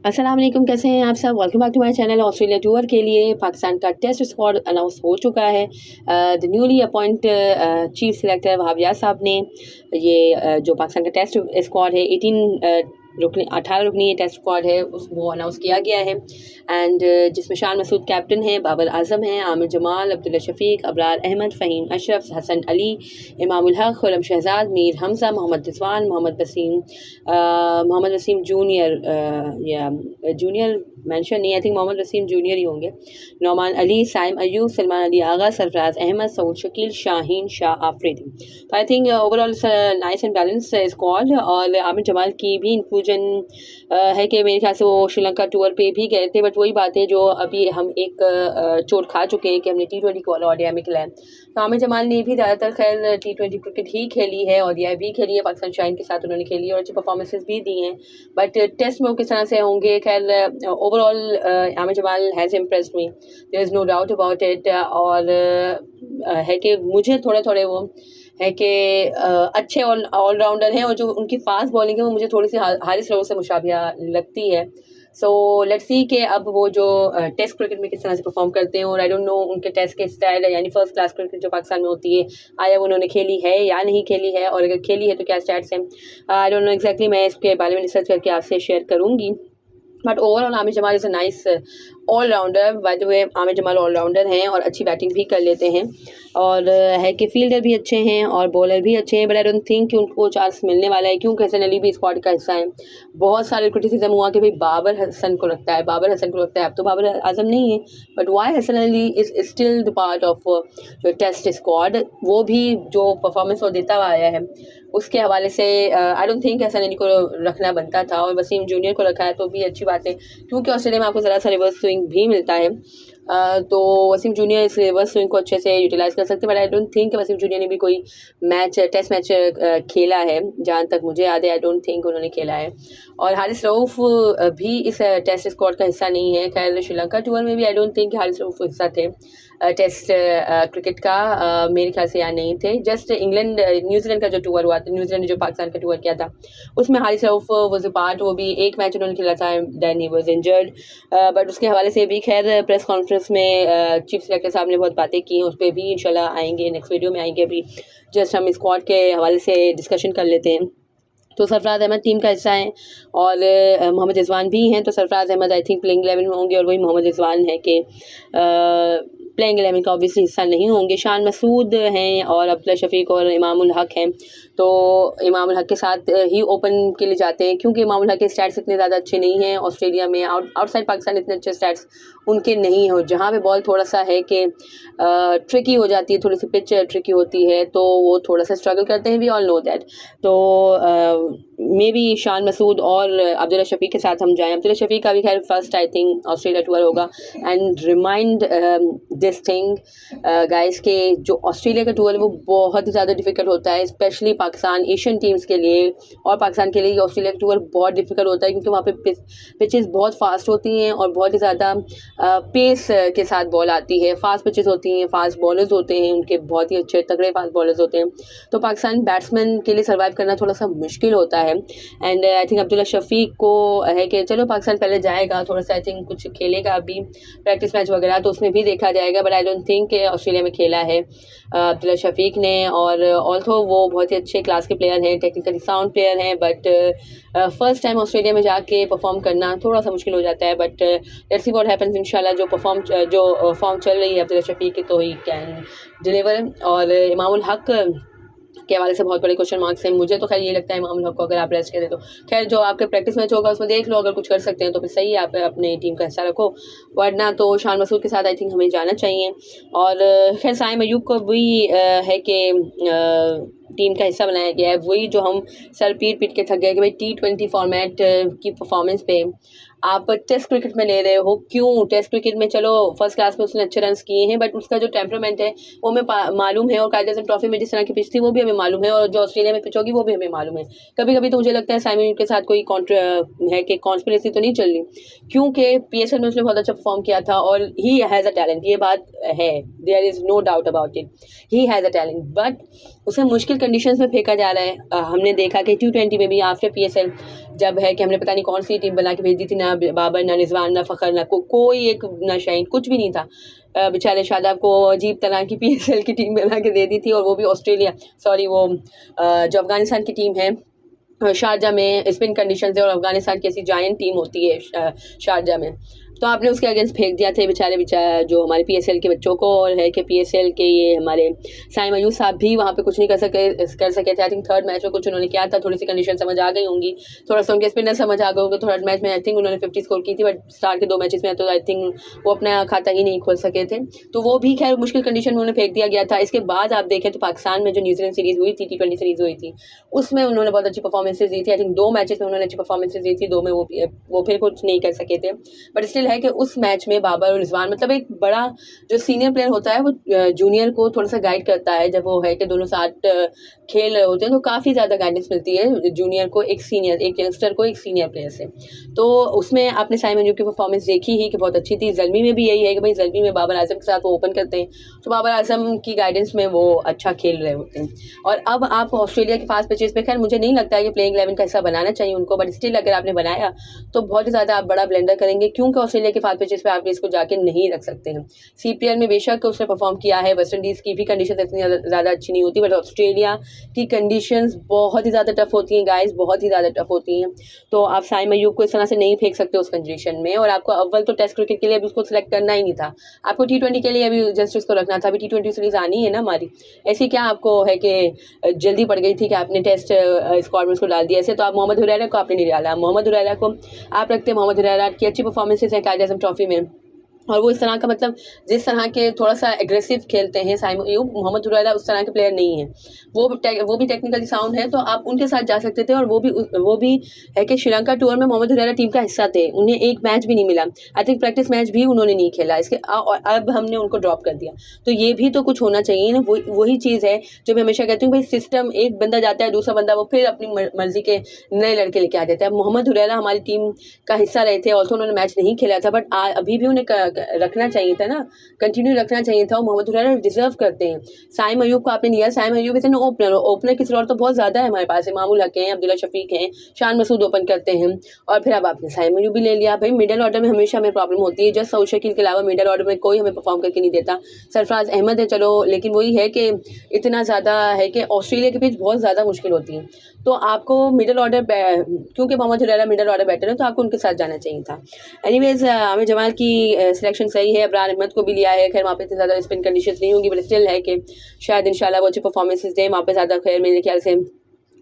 अस्सलाम वालेकुम, कैसे हैं आप सब। Welcome back to my channel. Australia tour के लिए पाकिस्तान का टेस्ट स्क्वाड अनाउंस हो चुका है। The newly appoint chief selector Wahab Riaz साहब ने ये जो पाकिस्तान का टेस्ट स्क्वाड है 18 रुकनी ये टेस्ट स्क्वाड है वो अनाउंस किया गया है। एंड जिसमें शान मसूद कैप्टन हैं, बाबर आजम हैं, आमिर जमाल, अब्दुल्ला शफीक, अबरार अहमद, फ़हीम अशरफ, हसन अली, इमामुल हक, खुरम शहजाद, मीर हमजा, मोहम्मद रिजवान, मोहम्मद वसीम जूनियर या जूनियर मेंशन नहीं, I think Mohammad Wasim junior ही होंगे, नौमान अली, साइम अयूब, सलमान अली आगा, सरफराज अहमद, सऊद शकील, शाहीन शाह आफरीदी। तो I think overall nice and balance squad. और आमिर जमाल की भी इंक्लूजन है कि मेरे ख्याल से वो श्रीलंका टूर पे भी गए थे, बट वही बात है जो अभी हम एक चोट खा चुके हैं कि हमने T20 को ODI में खिलाया। तो आमिर जमाल ने भी ज़्यादातर खैर T20 क्रिकेट ही खेली है, ODI भी खेली है, पाकिस्तान शाइन के साथ उन्होंने खेली है और अच्छी परफॉर्मेंसेज भी दी हैं। बट टेस्ट में वो किस तरह से होंगे, खैर overall Aamir Jamal has impressed me, there is no doubt about it. और है कि मुझे थोड़े थोड़े वो है कि अच्छे ऑलराउंडर हैं और जो उनकी फास्ट बॉलिंग है वो मुझे थोड़ी सी हारिस रऊफ से मुशाबिहा लगती है। सो लेट्स सी कि अब वो जो टेस्ट क्रिकेट में किस तरह से परफॉर्म करते हैं। और आई डोंट नो उनके टेस्ट के स्टाइल यानी फर्स्ट क्लास क्रिकेट जो पाकिस्तान में होती है, आया वो उन्होंने खेली है या नहीं खेली है, और अगर खेली है तो क्या स्टैट्स हैं, आई डोंट नो एग्जैक्टली। मैं इसके बारे में रिसर्च करके आपसे शेयर करूँगी। But overall Aamir Jamal is a nice allrounder. By the way Aamir Jamal allrounder हैं और अच्छी बैटिंग भी कर लेते हैं, और है कि फील्डर भी अच्छे हैं और बॉलर भी अच्छे हैं। बट आई डोंट थिंक कि उनको चांस मिलने वाला है, क्योंकि हसन अली भी स्क्वाड का हिस्सा है। बहुत सारे क्रिटिसिज्म हुआ कि भाई बाबर हसन को लगता है, अब तो बाबर आजम नहीं है, but why Hasan Ali is still the part of test squad. वो भी जो परफॉर्मेंस वो देता हुआ आया है उसके हवाले से I don't think Hasan Ali को रखना बनता था, और वसीम जूनियर को रखा है तो भी अच्छी बात है, क्योंकि ऑस्ट्रेलिया में आपको ज़रा सा रिवर्स स्विंग भी मिलता है। तो वसीम जूनियर इस रिवर्स स्विंग को अच्छे से यूटिलाइज़ कर सकते हैं। But I don't think Wasim junior ने भी कोई टेस्ट मैच खेला है, जहाँ तक मुझे याद है आई डोंट थिंक उन्होंने खेला है। और हारिस रऊफ भी इस टेस्ट स्क्वाड का हिस्सा नहीं है। खैर श्रीलंका टूर में भी आई डोंट थिंक हारिस रऊफ हिस्सा थे टेस्ट क्रिकेट का, मेरे ख्याल से यहाँ नहीं थे। जस्ट इंग्लैंड न्यूजीलैंड का जो टूर हुआ था, न्यूजीलैंड ने जो पाकिस्तान का टूर किया था उसमें Haris Rauf was a part, वो भी एक मैच उन्होंने खेला था, then he was injured. But उसके हवाले से भी खैर प्रेस कॉन्फ्रेंस में चीफ सेलेक्टर साहब ने बहुत बातें की, उस पर भी इंशाल्लाह आएंगे, नेक्स्ट वीडियो में आएंगे। अभी जस्ट हम स्क्वाड के हवाले से डिस्कशन कर लेते हैं। तो सरफराज अहमद टीम का हिस्सा हैं और मोहम्मद रिजवान भी हैं। तो Sarfaraz Ahmed I think playing 11 में होंगे, और वही मोहम्मद रिजवान है कि प्लेइंग 11 का ऑब्वियसली हिस्सा नहीं होंगे। शान मसूद हैं और अब्दुल्ला शफीक और इमामुल हक हैं, तो इमामुल हक के साथ ही ओपन के लिए जाते हैं, क्योंकि इमामुल हक के स्टैट्स इतने ज़्यादा अच्छे नहीं हैं ऑस्ट्रेलिया में। आउटसाइड पाकिस्तान इतने अच्छे स्टैट्स उनके नहीं हो, जहाँ पे बॉल थोड़ा सा है कि ट्रिकी हो जाती है, थोड़ी सी पिच ट्रिकी होती है, तो वो थोड़ा सा स्ट्रगल करते हैं, वी ऑल नो दैट। तो मे बी शान मसूद और अब्दुल्ला शफीक के साथ हम जाएं। अब्दुल्ला शफीक का भी खैर first I think Australia tour होगा। And remind this thing guys के जो ऑस्ट्रेलिया का टूर है वो बहुत ही ज़्यादा डिफिकल्ट होता है, स्पेशली पाकिस्तान एशियन टीम्स के लिए, और पाकिस्तान के लिए ऑस्ट्रेलिया का टूर बहुत डिफिकल्ट होता है, क्योंकि वहाँ पे पिचेस बहुत फास्ट होती हैं और बहुत ही ज़्यादा पेस के साथ बॉल आती है, फास्ट पिचेस होती हैं, फास्ट बॉलर्स होते हैं उनके, बहुत ही अच्छे तगड़े फास्ट बॉलर्स होते हैं। तो पाकिस्तान बैट्समैन के लिए सर्वाइव करना थोड़ा सा मुश्किल होता है। And I think Abdullah Shafique को है कि चलो पाकिस्तान पहले जाएगा, थोड़ा सा आई थिंक कुछ खेलेगा अभी प्रैक्टिस मैच वगैरह, तो उसमें भी देखा जाएगा। बट आई डोंट थिंक कि ऑस्ट्रेलिया में खेला है अब्दुल्ला शफीक ने, और ऑल्थो वो बहुत ही अच्छे क्लास के प्लेयर हैं, टेक्निकली साउंड प्लेयर हैं, बट फर्स्ट टाइम ऑस्ट्रेलिया में जाके परफॉर्म करना थोड़ा सा मुश्किल हो जाता है। But let's see what happens, इंशाल्लाह जो फॉर्म चल रही है अब्दुल्ला शफीक की, तो ही कैन डिलीवर। और इमामुल हक के हवाले से बहुत बड़े क्वेश्चन मार्क्स हैं। मुझे तो खैर ये लगता है इमामुल हक को अगर आप रेस्ट करें तो खैर जो आपके प्रैक्टिस मैच होगा उसमें देख लो, अगर कुछ कर सकते हैं तो फिर सही है, आप अपने टीम का हिस्सा रखो, वरना तो शान मसूद के साथ आई थिंक हमें जाना चाहिए। और खैर साइम अयूब को भी है कि टीम का हिस्सा बनाया गया है। वही जो हम सर पीट के थक गए कि भाई T20 फॉर्मेट की परफॉर्मेंस पे आप टेस्ट क्रिकेट में ले रहे हो, क्यों? टेस्ट क्रिकेट में चलो फर्स्ट क्लास में उसने अच्छे रन किए हैं, बट उसका जो टेम्परामेंट है वो हमें मालूम है, और कायदे आज़म ट्रॉफी में जिस तरह की पिच थी वो भी हमें मालूम है, और जो ऑस्ट्रेलिया में पिच होगी वो भी हमें मालूम है। कभी कभी तो मुझे लगता है साइमन के साथ कोई है कि कॉन्स्पिरेसी तो नहीं चल रही, क्योंकि PSL में उसने बहुत अच्छा परफॉर्म किया था और ही हैज़ अ टैलेंट, ये बात है, there is no doubt about it, he has a talent. But उसे मुश्किल कंडीशंस में फेंका जा रहा है। हमने देखा कि T20 में भी आफ्टर PSL जब है कि हमने पता नहीं कौन सी टीम बना के भेज दी थी, ना बाबर, ना रिजवान, ना फ़खर, ना कोई एक, ना शाहीन, कुछ भी नहीं था। बेचारे शादाब को अजीब तरह की PSL की टीम बना के दे दी थी, और वो भी ऑस्ट्रेलिया, सॉरी वो जो अफ़गानिस्तान की टीम है, शारजा में स्पिन कंडीशंस है, और अफ़गानिस्तान की ऐसी जायंट टीम होती है शारजा में, तो आपने उसके अगेंस्ट फेंक दिया थे बेचारे जो हमारे PSL के बच्चों को। और है कि PSL के ये हमारे साइम अयूब साहब भी वहाँ पे कुछ नहीं कर सके थे। आई थिंक थर्ड मैच में कुछ उन्होंने किया था, थोड़ी सी कंडीशन समझ आ गई होंगी, थोड़ा सा उनके स्पिनर समझ आ गए होंगे। थर्ड मैच में आई थिंक उन्होंने 50 स्कोर की थी, बट स्टार के 2 मैचेस में तो आई थिंक वो अपना खाता ही नहीं खोल सके थे, तो वो भी खैर मुश्किल कंडीशन में उन्हें फेंक दिया गया था। इसके बाद आप देखें तो पाकिस्तान में जो न्यूजीलैंड सीरीज़ हुई थी, T20 सीरीज़ हुई थी, उसमें उन्होंने बहुत अच्छी परफॉर्मेंसेज दी थी। आई थिंक 2 मैचेस में उन्होंने अच्छी परफॉर्मेंसेज दी थी, 2 में वो फिर कुछ नहीं कर सके थे, बट स्टिल है कि उस मैच में बाबर और रिजवान, मतलब एक बड़ा जो सीनियर प्लेयर होता है वो जूनियर को थोड़ा सा गाइड करता है। जब वो है कि दोनों साथ खेल रहे होते हैं तो काफ़ी ज़्यादा गाइडेंस मिलती है जूनियर को एक यंगस्टर को एक सीनियर प्लेयर से। तो उसमें आपने साइम अयूब की परफॉर्मेंस देखी ही कि बहुत अच्छी थी। ज़ल्मी में भी यही है कि भाई ज़ल्मी में बाबर आजम के साथ वो ओपन करते हैं, तो बाबर आजम की गाइडेंस में वो अच्छा खेल रहे होते हैं। और अब आप ऑस्ट्रेलिया के फास्ट पिचेस पे, खैर मुझे नहीं लगता है कि प्लेइंग 11 का हिस्सा बनाना चाहिए उनको, बट स्टिल अगर आपने बनाया तो बहुत ही ज़्यादा आप बड़ा ब्लेंडर करेंगे, क्योंकि ऑस्ट्रेलिया के फास्ट पिचेस पे आप इसको जाके नहीं रख सकते हैं। CPL में बेशक उसने परफॉर्म किया है, वेस्ट इंडीज़ की भी कंडीशन इतनी ज़्यादा अच्छी नहीं होती, बट ऑस्ट्रेलिया की कंडीशंस बहुत ही ज़्यादा टफ होती हैं गाइस, बहुत ही ज़्यादा टफ होती हैं। तो आप साइम अयूब को इस तरह से नहीं फेंक सकते उस कंडीशन में। और आपको अव्वल तो टेस्ट क्रिकेट के लिए अभी उसको सिलेक्ट करना ही नहीं था, आपको T20 के लिए अभी जस्ट उसको रखना था। अभी T20 सीरीज़ आनी है ना हमारी, ऐसी क्या आपको है कि जल्दी पड़ गई थी कि आपने टेस्ट स्क्वाड में उसको डाल दिया। ऐसे तो आप मोहम्मद हुरैरा को आपने नहीं डाला, मोहम्मद हुरैरा को आप रखते, मोहम्मद हुरैरा की अच्छी परफॉर्मेंसेज हैं कायद-ए-आज़म ट्रॉफी में, और वो इस तरह का, मतलब जिस तरह के थोड़ा सा एग्रेसिव खेलते हैं साइम अयूब, मोहम्मद हुरैरा उस तरह के प्लेयर नहीं है। वो भी टेक्निकली साउंड है, तो आप उनके साथ जा सकते थे। और वो भी है कि श्रीलंका टूर में मोहम्मद हुरैरा टीम का हिस्सा थे, उन्हें एक मैच भी नहीं मिला। आई थिंक प्रैक्टिस मैच भी उन्होंने नहीं खेला, इसके और अब हमने उनको ड्रॉप कर दिया। तो ये भी तो कुछ होना चाहिए ना। वही चीज़ है जो मैं हमेशा कहती हूँ, भाई सिस्टम, एक बंदा जाता है, दूसरा बंदा वो फिर अपनी मर्जी के नए लड़के लेके आ जाता है। मोहम्मद हुरैरा हमारी टीम का हिस्सा रहे थे, ऑल्सो उन्होंने मैच नहीं खेला था, बट अभी भी उन्हें रखना चाहिए था ना, कंटिन्यू रखना चाहिए था। मोहम्मद हुरैरा डिजर्व करते हैं। साइम अयूब को आपने लिया, Saim Ayub is an opener की जरूरत तो बहुत ज़्यादा है हमारे पास है, मामूल हक हैं, अब्दुल्ला शफीक हैं, शान मसूद ओपन करते हैं, और फिर अब आपने साइम अयूब भी ले लिया। भाई मिडल ऑर्डर में हमेशा हमें प्रॉब्लम होती है, जस्ट सऊद शकील के अलावा मिडल ऑर्डर में कोई हमें परफॉर्म करके नहीं देता। सरफराज अहमद है चलो, लेकिन वही है कि इतना ज़्यादा है कि ऑस्ट्रेलिया की पिच बहुत ज़्यादा मुश्किल होती है, तो आपको मिडल ऑर्डर, क्योंकि Mohammad Huraira middle order batter है, तो आपको उनके साथ जाना चाहिए था। एनीवेज आमिर जमाल की सिलेक्शन सही है, अबरार अहमद को भी लिया है। खैर वहाँ पे इतनी ज़्यादा स्पिन कंडीशंस नहीं होंगी, बट स्टिल है कि शायद इंशाल्लाह वो अच्छी परफॉर्मेंसेस दें वहाँ पे। ज़्यादा खैर मेरे ख्याल से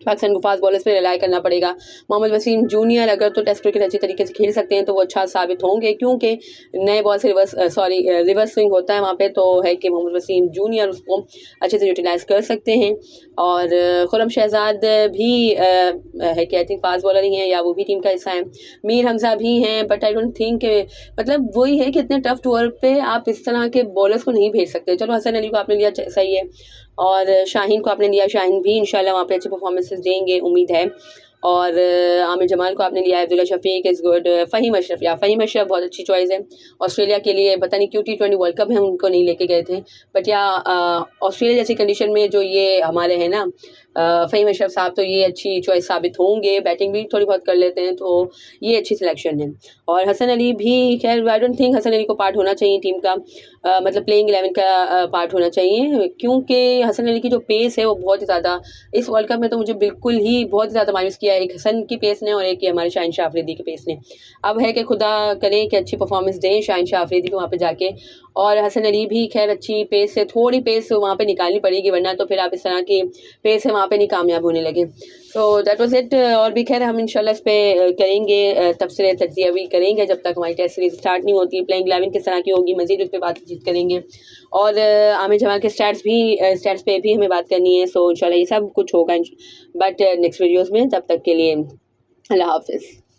पाकिस्तान को फास्ट बॉलर्स पे रिलाई करना पड़ेगा। मोहम्मद वसीम जूनियर अगर तो टेस्ट क्रिकेट अच्छी तरीके से खेल सकते हैं तो वो अच्छा साबित होंगे, क्योंकि नए बॉल से रिवर्स स्विंग होता है वहाँ पे, तो है कि मोहम्मद वसीम जूनियर उसको अच्छे से यूटिलाइज़ कर सकते हैं। और खुरम शहजाद भी है कि आई थिंक फास्ट बॉलर ही हैं, या वो भी टीम का हिस्सा है। मीर हमजा भी हैं, बट आई डोंट थिंक, मतलब वही है कि इतने टफ टूर पे आप इस तरह के बॉलर्स को नहीं भेज सकते। चलो हसन अली को आपने लिया, सही है, और शाहीन को आपने लिया, शाहीन भी इंशाल्लाह वहाँ पे अच्छे परफॉर्मेंसेस देंगे, उम्मीद है। और आमिर जमाल को आपने लिया है, अब्दुल्ला शफीक इज़ गुड, फ़हीम अशरफ, या फ़हीम अशरफ बहुत अच्छी चॉइस है ऑस्ट्रेलिया के लिए। पता नहीं क्यों T20 वर्ल्ड कप है उनको नहीं लेके गए थे, बट या ऑस्ट्रेलिया जैसी कंडीशन में जो ये हमारे हैं ना फ़हीम अशरफ साहब, तो ये अच्छी चॉइस साबित होंगे। बैटिंग भी थोड़ी बहुत कर लेते हैं, तो ये अच्छी सिलेक्शन है। और हसन अली भी, खैर I don't think Hasan Ali को पार्ट होना चाहिए टीम का, मतलब प्लेइंग 11 का पार्ट होना चाहिए, क्योंकि हसन अली की जो पेस है वो बहुत ही ज़्यादा इस वर्ल्ड कप में तो मुझे बिल्कुल ही बहुत ही ज़्यादा मायूस किया है, एक हसन की पेस ने और एक ये हमारे शाहीन शाह अफरीदी की पेस ने। अब है कि खुदा करे कि अच्छी परफॉर्मेंस दें शाहीन शाह अफरीदी को वहाँ पे जाके, और हसन अली भी खैर अच्छी पेस से, थोड़ी पेस वहाँ पे निकालनी पड़ेगी, वरना तो फिर आप इस तरह की पेस है वहाँ पे नहीं कामयाब होने लगे। So that was it. और भी खैर हम इंशाल्लाह इस पे करेंगे तफसीर तज्ज़िया भी करेंगे, जब तक हमारी टेस्ट सीरीज स्टार्ट नहीं होती। प्लेइंग 11 किस तरह की होगी, मज़ीद उस पर बातचीत करेंगे, और आमिर जमाल के स्टैट्स पे भी हमें बात करनी है। सो इंशाल्लाह ये सब कुछ होगा बट नेक्स्ट वीडियोज़ में। तब तक के लिए अल्लाह हाफ़िज़।